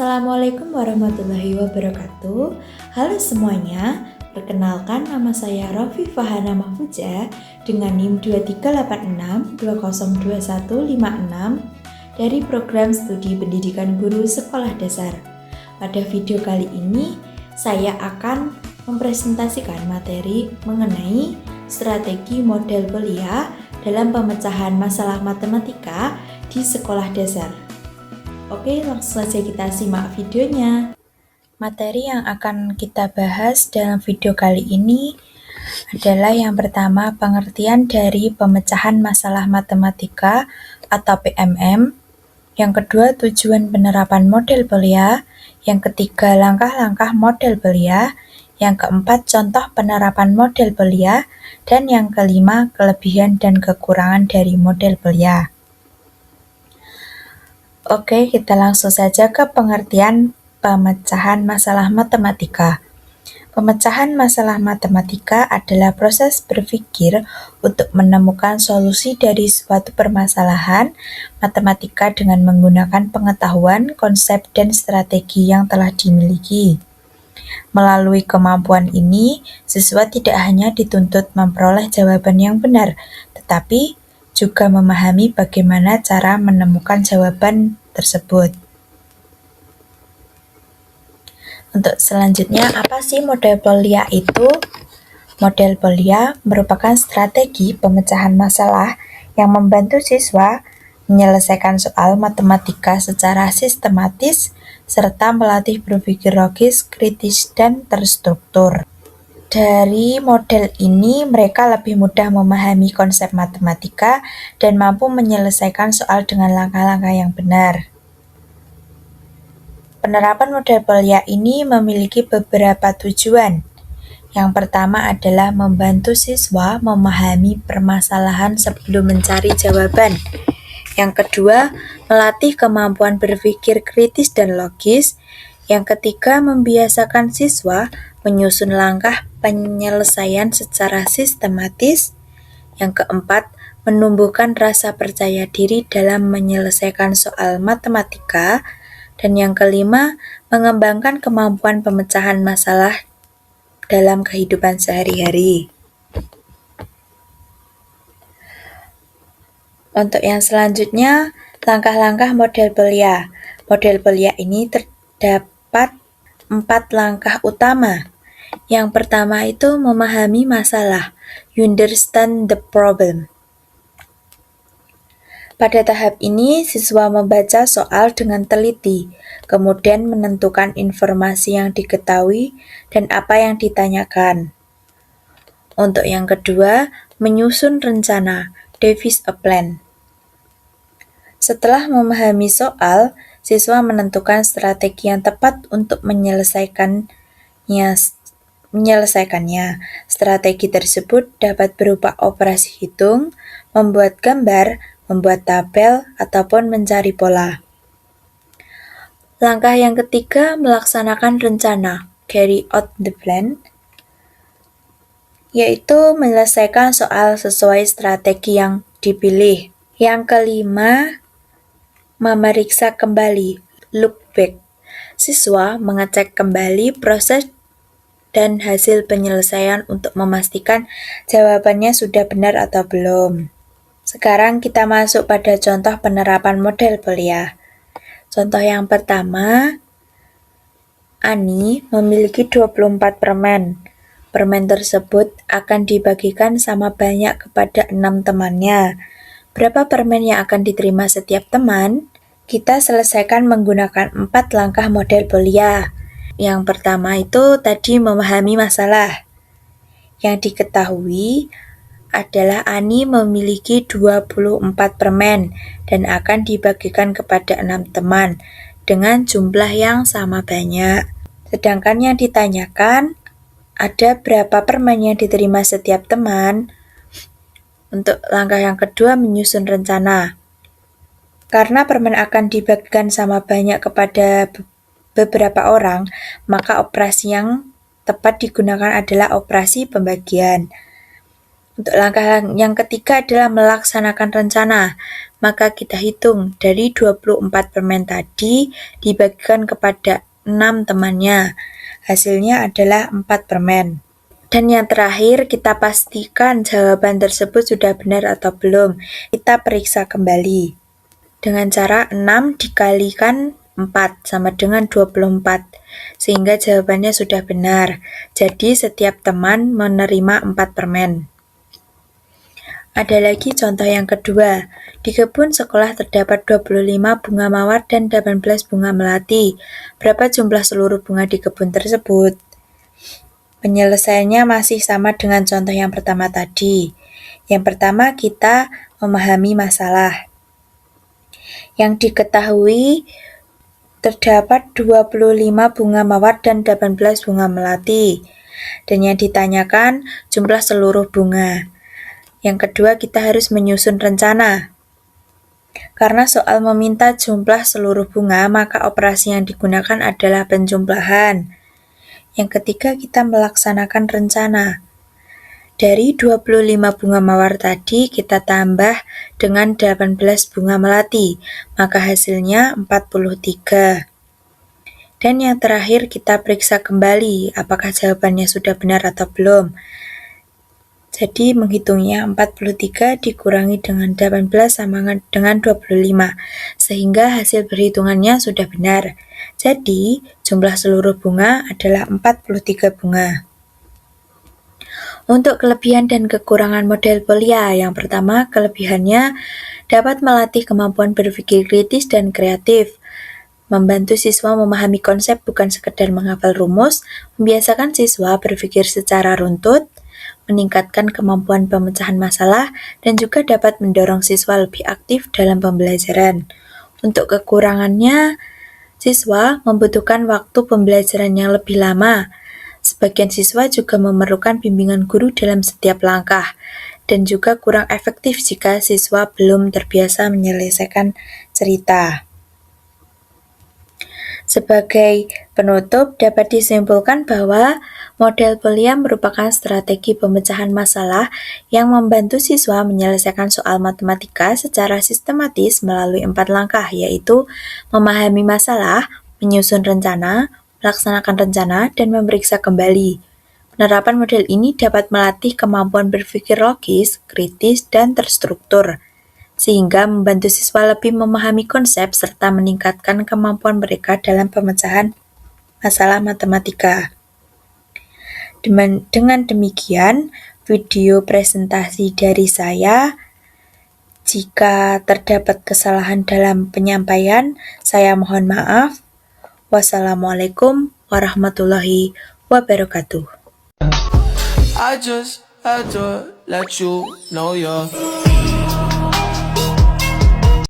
Assalamualaikum warahmatullahi wabarakatuh. Halo semuanya, perkenalkan nama saya Rofi Fahana Mahfuja dengan NIM 2386202156 dari Program Studi Pendidikan Guru Sekolah Dasar. Pada video kali ini, saya akan mempresentasikan materi mengenai strategi model belia dalam pemecahan masalah matematika di sekolah dasar. Oke, langsung saja kita simak videonya. Materi yang akan kita bahas dalam video kali ini adalah yang pertama, pengertian dari pemecahan masalah matematika atau PMM. Yang kedua, tujuan penerapan model belia. Yang ketiga, langkah-langkah model belia. Yang keempat, contoh penerapan model belia. Dan yang kelima, kelebihan dan kekurangan dari model belia. Oke, kita langsung saja ke pengertian pemecahan masalah matematika. Pemecahan masalah matematika adalah proses berpikir untuk menemukan solusi dari suatu permasalahan matematika dengan menggunakan pengetahuan, konsep, dan strategi yang telah dimiliki. Melalui kemampuan ini, siswa tidak hanya dituntut memperoleh jawaban yang benar, tetapi juga memahami bagaimana cara menemukan jawaban tersebut. Untuk selanjutnya, apa sih model belia itu? Model belia merupakan strategi pemecahan masalah yang membantu siswa menyelesaikan soal matematika secara sistematis serta melatih berpikir logis, kritis, dan terstruktur. Dari model ini, mereka lebih mudah memahami konsep matematika dan mampu menyelesaikan soal dengan langkah-langkah yang benar. Penerapan model belia ini memiliki beberapa tujuan. Yang pertama adalah membantu siswa memahami permasalahan sebelum mencari jawaban. Yang kedua, melatih kemampuan berpikir kritis dan logis. Yang ketiga, membiasakan siswa menyusun langkah penyelesaian secara sistematis. Yang keempat, menumbuhkan rasa percaya diri dalam menyelesaikan soal matematika. Dan yang kelima, mengembangkan kemampuan pemecahan masalah dalam kehidupan sehari-hari. Untuk yang selanjutnya, langkah-langkah model belia. Model belia ini terdapat 4 langkah utama. Yang pertama itu memahami masalah, you understand the problem. Pada tahap ini, siswa membaca soal dengan teliti, kemudian menentukan informasi yang diketahui dan apa yang ditanyakan. Untuk yang kedua, menyusun rencana, devise a plan. Setelah memahami soal, siswa menentukan strategi yang tepat untuk menyelesaikannya. Strategi tersebut dapat berupa operasi hitung, membuat gambar, membuat tabel, ataupun mencari pola. Langkah yang ketiga, melaksanakan rencana, carry out the plan, yaitu menyelesaikan soal sesuai strategi yang dipilih. Yang kelima, memeriksa kembali, look back. Siswa mengecek kembali proses dan hasil penyelesaian untuk memastikan jawabannya sudah benar atau belum. Sekarang kita masuk pada contoh penerapan model belia. Contoh yang pertama, Ani memiliki 24 permen. Permen tersebut akan dibagikan sama banyak kepada 6 temannya. Berapa permen yang akan diterima setiap teman? Kita selesaikan menggunakan 4 langkah model belia. Yang pertama itu tadi memahami masalah. Yang diketahui adalah Ani memiliki 24 permen dan akan dibagikan kepada 6 teman dengan jumlah yang sama banyak. Sedangkan yang ditanyakan, ada berapa permen yang diterima setiap teman? Untuk langkah yang kedua, menyusun rencana. Karena permen akan dibagikan sama banyak kepada beberapa orang, maka operasi yang tepat digunakan adalah operasi pembagian. Untuk langkah yang ketiga adalah melaksanakan rencana. Maka kita hitung dari 24 permen tadi dibagikan kepada 6 temannya. Hasilnya adalah 4 permen. Dan yang terakhir, kita pastikan jawaban tersebut sudah benar atau belum. Kita periksa kembali. Dengan cara 6 dikalikan 4 sama dengan 24. Sehingga jawabannya sudah benar. Jadi setiap teman menerima 4 permen. Ada lagi contoh yang kedua. Di kebun sekolah terdapat 25 bunga mawar dan 18 bunga melati. Berapa jumlah seluruh bunga di kebun tersebut? Penyelesaiannya masih sama dengan contoh yang pertama tadi. Yang pertama, kita memahami masalah. Yang diketahui terdapat 25 bunga mawar dan 18 bunga melati. Dan yang ditanyakan jumlah seluruh bunga. Yang kedua, kita harus menyusun rencana. Karena soal meminta jumlah seluruh bunga, maka operasi yang digunakan adalah penjumlahan. Yang ketiga, kita melaksanakan rencana. Dari 25 bunga mawar tadi, kita tambah dengan 18 bunga melati, maka hasilnya 43. Dan yang terakhir, kita periksa kembali apakah jawabannya sudah benar atau belum. Jadi menghitungnya 43 dikurangi dengan 18 sama dengan 25, sehingga hasil perhitungannya sudah benar. Jadi jumlah seluruh bunga adalah 43 bunga. Untuk kelebihan dan kekurangan model Polya, yang pertama kelebihannya dapat melatih kemampuan berpikir kritis dan kreatif, membantu siswa memahami konsep bukan sekedar menghafal rumus, membiasakan siswa berpikir secara runtut, meningkatkan kemampuan pemecahan masalah, dan juga dapat mendorong siswa lebih aktif dalam pembelajaran. Untuk kekurangannya, siswa membutuhkan waktu pembelajaran yang lebih lama. Sebagian siswa juga memerlukan bimbingan guru dalam setiap langkah, dan juga kurang efektif jika siswa belum terbiasa menyelesaikan cerita. Sebagai penutup, dapat disimpulkan bahwa model Polya merupakan strategi pemecahan masalah yang membantu siswa menyelesaikan soal matematika secara sistematis melalui 4 langkah, yaitu memahami masalah, menyusun rencana, melaksanakan rencana, dan memeriksa kembali. Penerapan model ini dapat melatih kemampuan berpikir logis, kritis, dan terstruktur, sehingga membantu siswa lebih memahami konsep serta meningkatkan kemampuan mereka dalam pemecahan masalah matematika. Dengan demikian, video presentasi dari saya. Jika terdapat kesalahan dalam penyampaian, saya mohon maaf. Wassalamualaikum warahmatullahi wabarakatuh. I just had to let you know you're